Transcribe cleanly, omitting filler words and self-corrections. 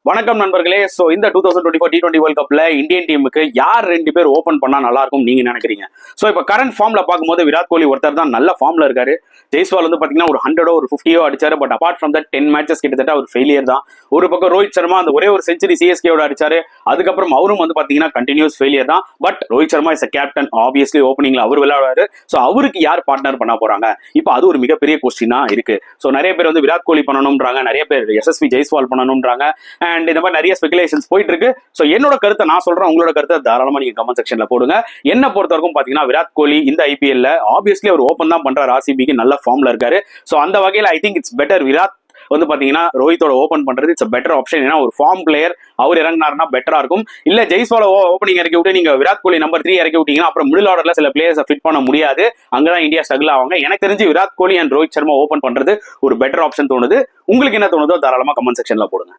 வணக்கம் நண்பர்களே. சோ இந்த 2024 T20 வேர்ல்ட் கப்ல இந்தியன் டீமுக்கு யார் 2 பேர் ஓபன் பண்ணா நல்லா இருக்கும் நீங்க நினைக்கிறீங்க? சோ இப்ப கரண்ட் ஃபார்ம்ல பாக்கும்போது விராட் கோலி ஒருத்தர் தான் நல்ல ஃபார்ம்ல இருக்காரு. ஜெய்ஸ்வால் வந்து பாத்தீங்கன்னா ஒரு 100 ஒரு 50 அடிச்சாரு. But apart from that 10 matches கிட்டத்தட்ட ஒரு ஃபெயிலியர் தான். ஒரு பக்கம் ரோஹித் சர்மா அந்த ஒரே ஒரு செஞ்சுரி சிஎஸ்கேவோட அடிச்சாரு. அதுக்கப்புறம் அவரும் வந்து பாத்தீங்கன்னா கண்டினியூஸ் ஃபெயிலியர் தான். But Rohit Sharma is captain, obviously ஓப்பனிங்ல அவர் விளையாடுவாரு. சோ அவருக்கு யார் பார்ட்னர் பண்ண போறாங்க? இப்போ அது ஒரு மிகப்பெரிய கொஸ்டினா இருக்கு. சோ நிறைய பேர் வந்து விராட் கோலி பண்ணணும்ன்றாங்க, நிறைய பேர் எஸ்எஸ்வி ஜெய்ஸ்வால் பண்ணணும்ன்றாங்க. அண்ட் இந்த மாதிரி நிறைய ஸ்பெகுலேஷன்ஸ் போயிட்டு இருக்கு. சோ என்னோட கருத்தை நான் சொல்றேன், உங்களோட கருத்தை தாராளமா நீங்க கமெண்ட் செக்ஷன்ல போடுங்க. என்ன பொறுத்த வரைக்கும் பாத்தீங்கன்னா விராட் கோலி இந்த ஐபிஎல்ல ஆப்வியஸ்லி அவர் ஓபன் தான் பண்றாரு, ஆர்சிபிக்கு நல்ல ஃபார்ம்ல இருக்காரு. சோ அந்த வகையில I think it's better Virat வந்து பாத்தீங்கன்னா ரோஹித்தோட ஓபன் பண்றது இட்ஸ் பெட்டர் ஆப்ஷன். ஏன்னா ஒரு ஃபார்ம் பிளேயர் அவர் இறங்கினார்னா பெட்டரா இருக்கும். இல்ல ஜெய்ஸ்வால ஓப்பனிங் இறக்கி விட்டு நீங்க விராட் கோலி நம்பர் 3 இறக்கி விட்டீங்கன்னா அப்புறம் மிடில் ஆர்டர்ல சில பிளேயர்ஸ் ஃபிட் பண்ண முடியாது. அங்கதான் இந்தியா ஸ்ட்ரகிள் ஆவாங்க. எனக்கு தெரிஞ்சு விராட் கோலி அண்ட் ரோஹித் சர்மா ஓபன் பண்றது ஒரு பெட்டர் ஆப்ஷன் தோணுது. உங்களுக்கு என்ன தோணுதோ தாராளமா கமெண்ட் செக்ஷன்ல போடுங்க.